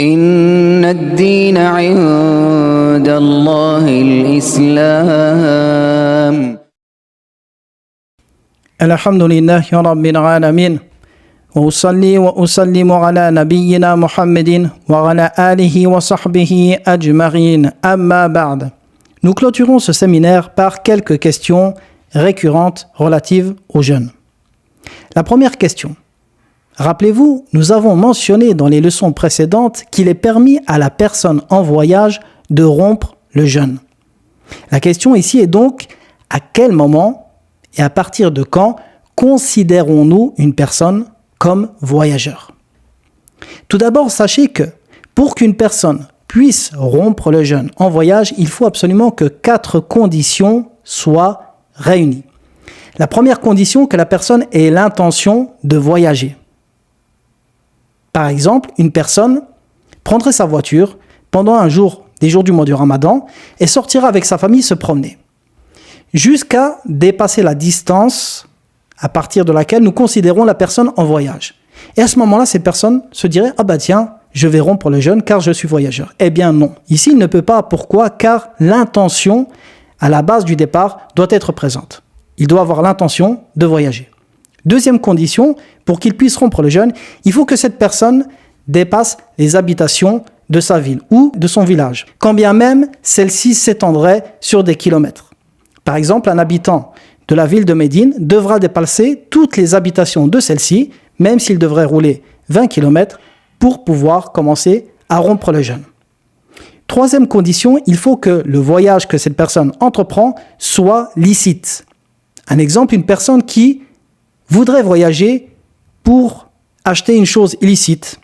إن الدين عند الله الإسلام. الحمد لله رب العالمين وأصلي وأسلم على نبينا محمد وعلى آله وصحبه أجمعين أما بعد. Nous clôturons ce séminaire par quelques questions récurrentes relatives aux jeûnes. La première question. Rappelez-vous, nous avons mentionné dans les leçons précédentes qu'il est permis à la personne en voyage de rompre le jeûne. La question ici est donc, à quel moment et à partir de quand considérons-nous une personne comme voyageur? Tout d'abord, sachez que pour qu'une personne puisse rompre le jeûne en voyage, il faut absolument que 4 conditions soient réunies. La première condition, que la personne ait l'intention de voyager. Par exemple, une personne prendrait sa voiture pendant des jours du mois du Ramadan et sortira avec sa famille se promener jusqu'à dépasser la distance à partir de laquelle nous considérons la personne en voyage. Et à ce moment-là, cette personne se dirait « Ah bah tiens, je vais rompre le jeûne car je suis voyageur ». Eh bien non, ici il ne peut pas. Pourquoi? Car l'intention à la base du départ doit être présente. Il doit avoir l'intention de voyager. Deuxième condition, pour qu'il puisse rompre le jeûne, il faut que cette personne dépasse les habitations de sa ville ou de son village, quand bien même celle-ci s'étendrait sur des kilomètres. Par exemple, un habitant de la ville de Médine devra dépasser toutes les habitations de celle-ci, même s'il devrait rouler 20 km pour pouvoir commencer à rompre le jeûne. Troisième condition, il faut que le voyage que cette personne entreprend soit licite. Un exemple, une personne qui voudrait voyager pour acheter une chose illicite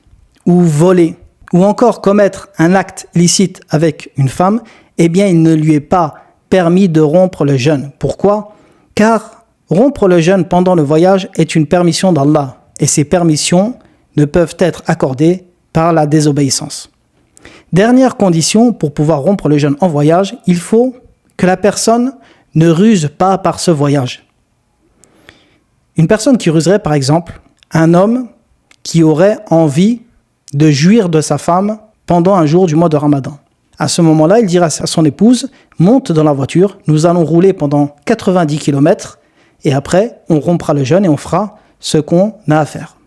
ou voler ou encore commettre un acte illicite avec une femme, eh bien il ne lui est pas permis de rompre le jeûne. Pourquoi? Car rompre le jeûne pendant le voyage est une permission d'Allah et ces permissions ne peuvent être accordées par la désobéissance. Dernière condition pour pouvoir rompre le jeûne en voyage, il faut que la personne ne ruse pas par ce voyage. Une personne qui ruserait, par exemple, un homme qui aurait envie de jouir de sa femme pendant un jour du mois de Ramadan. À ce moment-là, il dira à son épouse, monte dans la voiture, nous allons rouler pendant 90 km et après, on rompra le jeûne et on fera ce qu'on a à faire.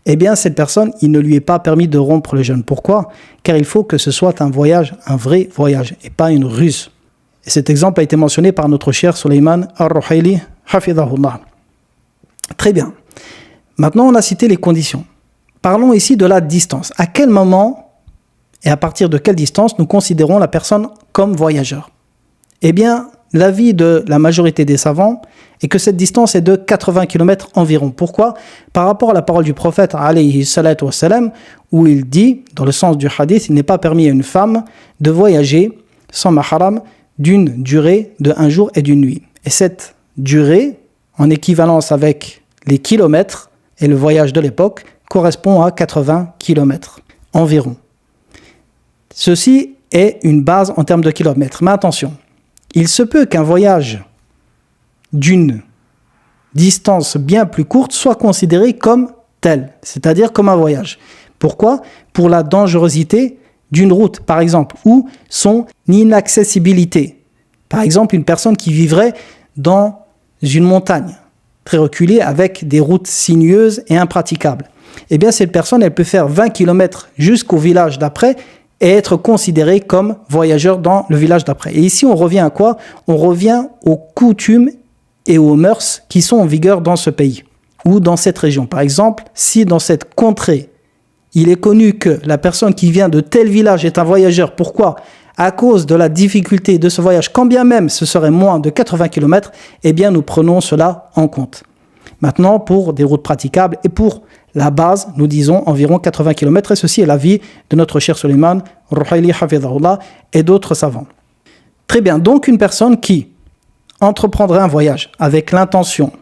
Eh bien, cette personne, il ne lui est pas permis de rompre le jeûne. Pourquoi? Car il faut que ce soit un voyage, un vrai voyage et pas une ruse. Et cet exemple a été mentionné par notre cher Sulayman Ar-Ruhayli, hafidhahullah. Très bien. Maintenant, on a cité les conditions. Parlons ici de la distance. À quel moment et à partir de quelle distance nous considérons la personne comme voyageur? Eh bien, l'avis de la majorité des savants est que cette distance est de 80 km environ. Pourquoi? Par rapport à la parole du prophète, alayhi salatu wassalam, où il dit, dans le sens du hadith, il n'est pas permis à une femme de voyager sans mahram d'une durée de 1 jour et d'une nuit. Et cette durée, en équivalence avec les kilomètres et le voyage de l'époque, correspond à 80 km environ. Ceci est une base en termes de kilomètres. Mais attention, il se peut qu'un voyage d'une distance bien plus courte soit considéré comme tel, c'est-à-dire comme un voyage. Pourquoi? Pour la dangerosité d'une route, par exemple, ou son inaccessibilité. Par exemple, une personne qui vivrait dans une montagne très reculée avec des routes sinueuses et impraticables. Eh bien, cette personne, elle peut faire 20 km jusqu'au village d'après et être considérée comme voyageur dans le village d'après. Et ici, on revient à quoi? On revient aux coutumes et aux mœurs qui sont en vigueur dans ce pays ou dans cette région. Par exemple, si dans cette contrée, il est connu que la personne qui vient de tel village est un voyageur, pourquoi? À cause de la difficulté de ce voyage, quand bien même ce serait moins de 80 km, eh bien nous prenons cela en compte. Maintenant, pour des routes praticables et pour la base, nous disons environ 80 km, et ceci est l'avis de notre cher Sulayman Ruhayli hafidhahullah et d'autres savants. Très bien, donc une personne qui entreprendrait un voyage avec l'intention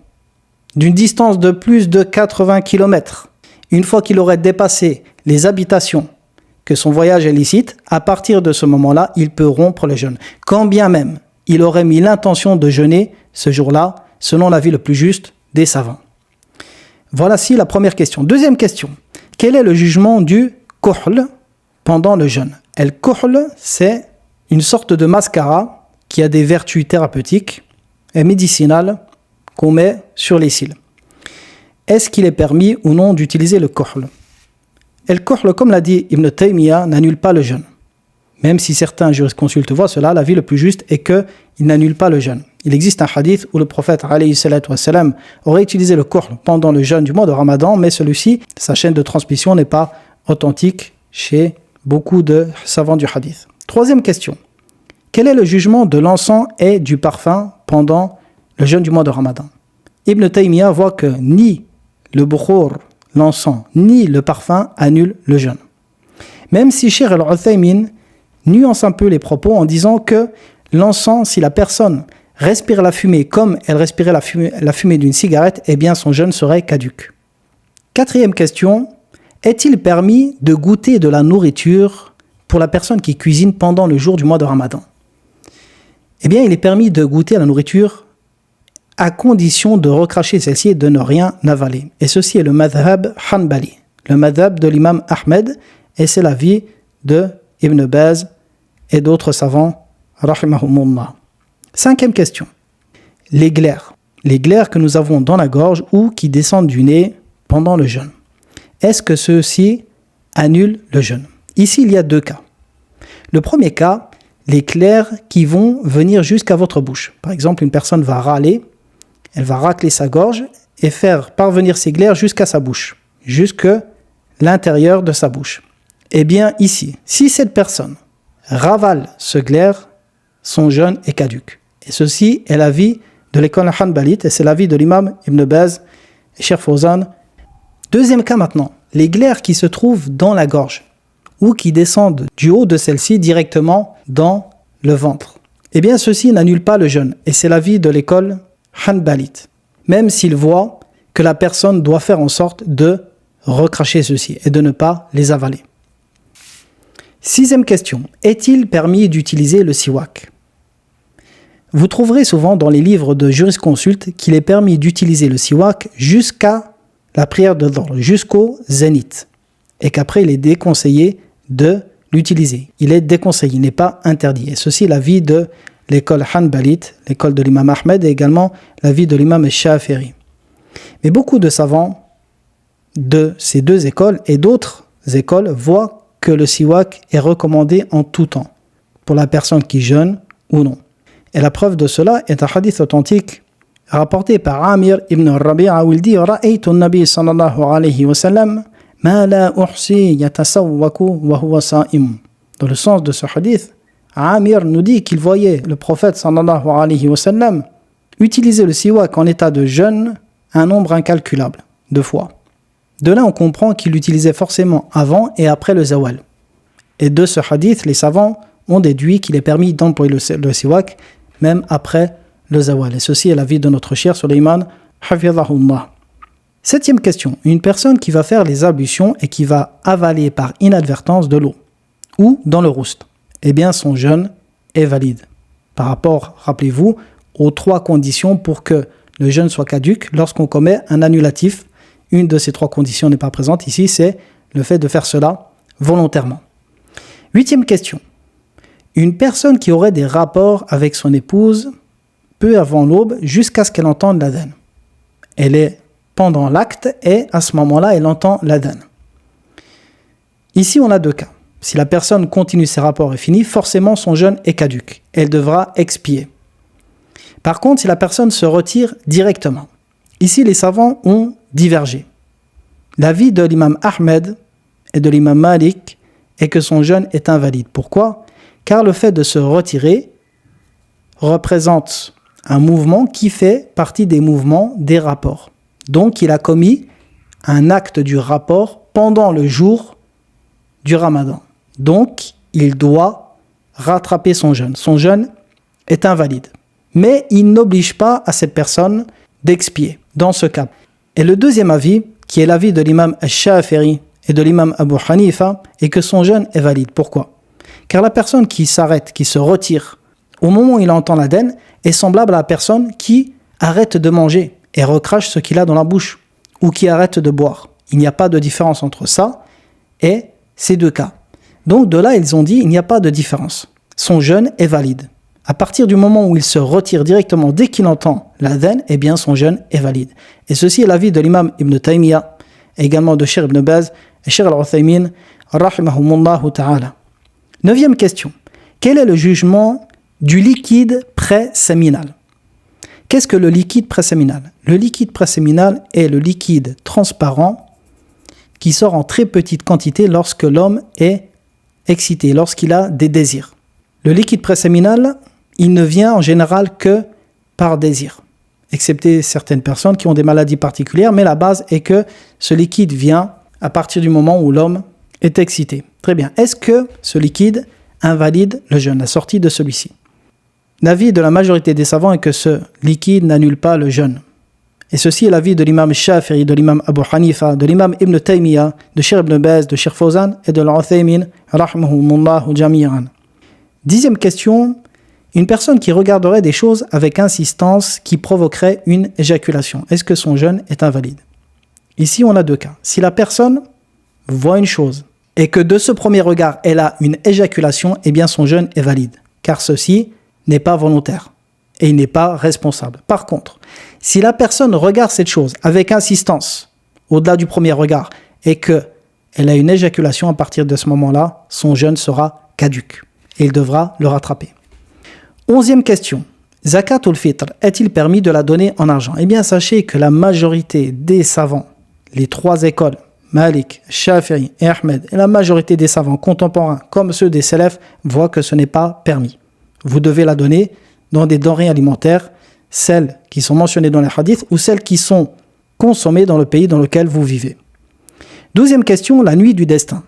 d'une distance de plus de 80 km, une fois qu'il aurait dépassé les habitations, que son voyage est licite, à partir de ce moment-là, il peut rompre le jeûne. Quand bien même il aurait mis l'intention de jeûner ce jour-là, selon l'avis le plus juste des savants. Voici la première question. Deuxième question. Quel est le jugement du kuhl pendant le jeûne. Al-Kuhl, c'est une sorte de mascara qui a des vertus thérapeutiques et médicinales qu'on met sur les cils. Est-ce qu'il est permis ou non d'utiliser le Kuhl? Al-Kuhl, comme l'a dit Ibn Taymiyyah, n'annule pas le jeûne. Même si certains jurisconsultes voient cela, l'avis le plus juste est qu'il n'annule pas le jeûne. Il existe un hadith où le prophète alayhi salatu wassalam aurait utilisé le Kuhl pendant le jeûne du mois de Ramadan, mais celui-ci, sa chaîne de transmission n'est pas authentique chez beaucoup de savants du hadith. Troisième question. Quel est le jugement de l'encens et du parfum pendant le jeûne du mois de Ramadan? Ibn Taymiyyah voit que ni le bukhur, l'encens, ni le parfum annulent le jeûne. Même si Cheikh Al-Uthaymin nuance un peu les propos en disant que l'encens, si la personne respire la fumée comme elle respirait la fumée d'une cigarette, eh bien son jeûne serait caduc. Quatrième question. Est-il permis de goûter de la nourriture pour la personne qui cuisine pendant le jour du mois de Ramadan? Eh bien, il est permis de goûter à la nourriture à condition de recracher celle-ci et de ne rien avaler. Et ceci est le madhab hanbali, le madhab de l'imam Ahmed, et c'est l'avis de Ibn Baz et d'autres savants, rahimahumullah. Cinquième question. Les glaires que nous avons dans la gorge ou qui descendent du nez pendant le jeûne. Est-ce que ceux-ci annulent le jeûne? Ici, il y a deux cas. Le premier cas, les glaires qui vont venir jusqu'à votre bouche. Par exemple, une personne va râler, elle va racler sa gorge et faire parvenir ses glaires jusqu'à sa bouche, jusqu'à l'intérieur de sa bouche. Eh bien, ici, si cette personne ravale ce glaire, son jeûne est caduc. Et ceci est l'avis de l'école hanbalite et c'est l'avis de l'imam Ibn Baz et Cheikh Fawzan. Deuxième cas maintenant, les glaires qui se trouvent dans la gorge ou qui descendent du haut de celle-ci directement dans le ventre. Eh bien, ceci n'annule pas le jeûne et c'est l'avis de l'école hanbalite, même s'il voit que la personne doit faire en sorte de recracher ceci et de ne pas les avaler. Sixième question, est-il permis d'utiliser le siwak? Vous trouverez souvent dans les livres de jurisconsulte qu'il est permis d'utiliser le siwak jusqu'à la prière de Dhuhr, jusqu'au zénith, et qu'après il est déconseillé de l'utiliser. Il est déconseillé, il n'est pas interdit. Et ceci est l'avis de l'école hanbalite, l'école de l'imam Ahmed et également l'avis de l'imam Shafi'i. Mais beaucoup de savants de ces deux écoles et d'autres écoles voient que le siwak est recommandé en tout temps, pour la personne qui jeûne ou non. Et la preuve de cela est un hadith authentique rapporté par Amir ibn Rabi'a où il dit « Ra'aytu an-nabi sallallahu alayhi wa sallam ma la uhsi yatasawwaku wa huwa sa'im » Dans le sens de ce hadith, Amir nous dit qu'il voyait le prophète sallallahu alayhi wa sallam utiliser le siwak en état de jeûne un nombre incalculable de fois. De là, on comprend qu'il l'utilisait forcément avant et après le zawal. Et de ce hadith, les savants ont déduit qu'il est permis d'employer le siwak même après le zawal. Et ceci est l'avis de notre cher Sulayman, hafidhahullah. Septième question. Une personne qui va faire les ablutions et qui va avaler par inadvertance de l'eau ou dans le roust, eh bien son jeûne est valide. Par rapport, rappelez-vous, aux trois conditions pour que le jeûne soit caduc lorsqu'on commet un annulatif. Une de ces trois conditions n'est pas présente ici, c'est le fait de faire cela volontairement. Huitième question. Une personne qui aurait des rapports avec son épouse peu avant l'aube jusqu'à ce qu'elle entende l'adhan. Elle est pendant l'acte et à ce moment-là, elle entend l'adhan. Ici, on a deux cas. Si la personne continue ses rapports et finit, forcément son jeûne est caduc. Elle devra expier. Par contre, si la personne se retire directement, ici les savants ont divergé. L'avis de l'imam Ahmed et de l'imam Malik est que son jeûne est invalide. Pourquoi? Car le fait de se retirer représente un mouvement qui fait partie des mouvements des rapports. Donc il a commis un acte du rapport pendant le jour du Ramadan. Donc il doit rattraper son jeûne. Son jeûne est invalide. Mais il n'oblige pas à cette personne d'expier dans ce cas. Et le deuxième avis, qui est l'avis de l'imam Shafi'i et de l'imam Abu Hanifa, est que son jeûne est valide. Pourquoi? Car la personne qui s'arrête, qui se retire au moment où il entend l'adhan, est semblable à la personne qui arrête de manger et recrache ce qu'il a dans la bouche, ou qui arrête de boire. Il n'y a pas de différence entre ça et ces deux cas. Donc de là, ils ont dit, il n'y a pas de différence. Son jeûne est valide. À partir du moment où il se retire directement, dès qu'il entend l'adhan, eh bien son jeûne est valide. Et ceci est l'avis de l'imam Ibn Taymiyyah, et également de Cheikh Ibn Baz et Cheikh Al-Uthaymin, rahimahumullahu ta'ala. 9e question. Quel est le jugement du liquide préséminal? Qu'est-ce que le liquide préséminal? Le liquide préséminal est le liquide transparent qui sort en très petite quantité lorsque l'homme est excité, lorsqu'il a des désirs. Le liquide préséminal, il ne vient en général que par désir, excepté certaines personnes qui ont des maladies particulières, mais la base est que ce liquide vient à partir du moment où l'homme est excité. Très bien. Est-ce que ce liquide invalide le jeûne, la sortie de celui-ci? L'avis de la majorité des savants est que ce liquide n'annule pas le jeûne. Et ceci est l'avis de l'imam Shafi'i, de l'imam Abu Hanifa, de l'imam Ibn Taymiyyah, de Cheikh Ibn Baz, de Cheikh Fawzan et de l'Uthaymin, rahmahumullahu jami'an. 10e question. Une personne qui regarderait des choses avec insistance qui provoquerait une éjaculation. Est-ce que son jeûne est invalide? Ici, on a 2 cas. Si la personne voit une chose et que de ce premier regard, elle a une éjaculation, eh bien son jeûne est valide. Car ceci n'est pas volontaire et il n'est pas responsable. Par contre, si la personne regarde cette chose avec insistance, au-delà du premier regard, et qu'elle a une éjaculation à partir de ce moment-là, son jeûne sera caduc et il devra le rattraper. 11e question. Zakatul fitr, est-il permis de la donner en argent? Eh bien, sachez que la majorité des savants, les 3 écoles, Malik, Shafi'i et Ahmed, et la majorité des savants contemporains, comme ceux des salafs, voient que ce n'est pas permis. Vous devez la donner dans des denrées alimentaires, celles qui sont mentionnées dans les hadiths ou celles qui sont consommées dans le pays dans lequel vous vivez. 12e question, la nuit du destin.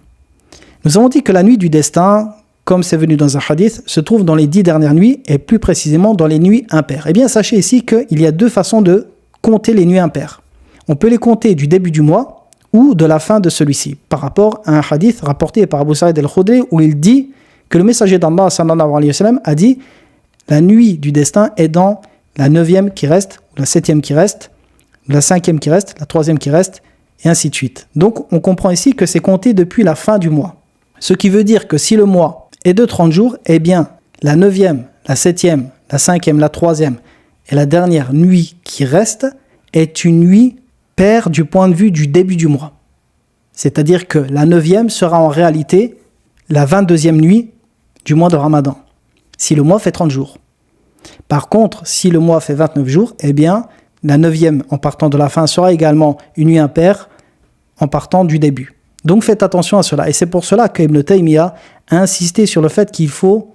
Nous avons dit que la nuit du destin, comme c'est venu dans un hadith, se trouve dans les 10 dernières nuits et plus précisément dans les nuits impaires. Eh bien, sachez ici qu'il y a 2 façons de compter les nuits impaires. On peut les compter du début du mois ou de la fin de celui-ci, par rapport à un hadith rapporté par Abu Sa'id al-Khudri où il dit que le messager d'Allah sallallahu alayhi wa sallam a dit la nuit du destin est dans la 9e qui reste, la 7e qui reste, la 5e qui reste, la 3e qui reste, et ainsi de suite. Donc, on comprend ici que c'est compté depuis la fin du mois. Ce qui veut dire que si le mois est de 30 jours, eh bien, la 9e, la 7e, la 5e, la 3e et la dernière nuit qui reste est une nuit paire du point de vue du début du mois. C'est-à-dire que la 9e sera en réalité la 22e nuit du mois de Ramadan, si le mois fait 30 jours. Par contre, si le mois fait 29 jours, eh bien, la 9e en partant de la fin sera également une nuit impaire en partant du début. Donc faites attention à cela. Et c'est pour cela qu'Ibn Taymiyyah a insisté sur le fait qu'il faut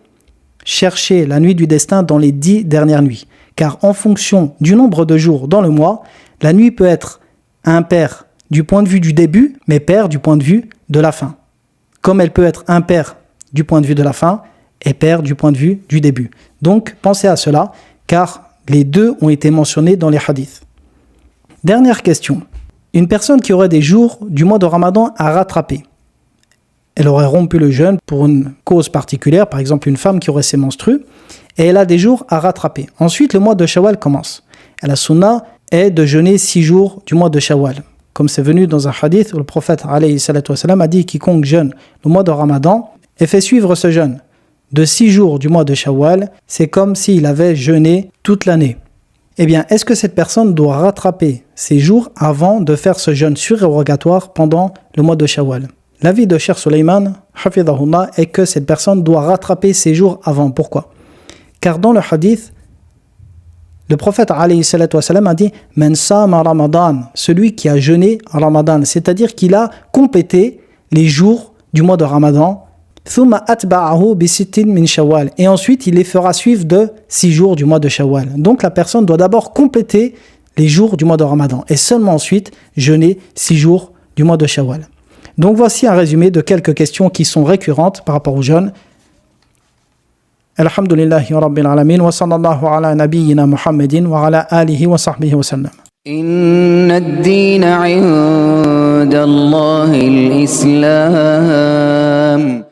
chercher la nuit du destin dans les 10 dernières nuits. Car en fonction du nombre de jours dans le mois, la nuit peut être impaire du point de vue du début, mais paire du point de vue de la fin. Comme elle peut être impaire du point de vue de la fin et paire du point de vue du début. Donc pensez à cela, car les 2 ont été mentionnés dans les hadiths. Dernière question. Une personne qui aurait des jours du mois de Ramadan à rattraper. Elle aurait rompu le jeûne pour une cause particulière, par exemple une femme qui aurait ses menstrues, et elle a des jours à rattraper. Ensuite, le mois de Shawwal commence. Et la sunna est de jeûner 6 jours du mois de Shawwal. Comme c'est venu dans un hadith où le prophète alayhi salatu wassalam, a dit quiconque jeûne le mois de Ramadan et fait suivre ce jeûne de 6 jours du mois de Shawwal, c'est comme s'il avait jeûné toute l'année. Eh bien, est-ce que cette personne doit rattraper ses jours avant de faire ce jeûne surérogatoire pendant le mois de Shawwal? L'avis de Cheikh Suleiman, hafidhahullah, est que cette personne doit rattraper ses jours avant. Pourquoi? Car dans le hadith, le prophète alayhi salatu wassalam a dit « Man sama Ramadan », celui qui a jeûné en Ramadan, c'est-à-dire qu'il a complété les jours du mois de Ramadan, thumma atba'ahu bi sittin min Shawwal, et ensuite il les fera suivre de 6 jours du mois de Shawwal. Donc la personne doit d'abord compléter les jours du mois de Ramadan et seulement ensuite jeûner 6 jours du mois de Shawwal. Donc voici un résumé de quelques questions qui sont récurrentes par rapport au jeûne. Alhamdulillahi rabbil alamin wa sallallahu ala nabiyyina Muhammadin wa ala alihi wa sahbihi wa sallam. إن الدين عند الله الإسلام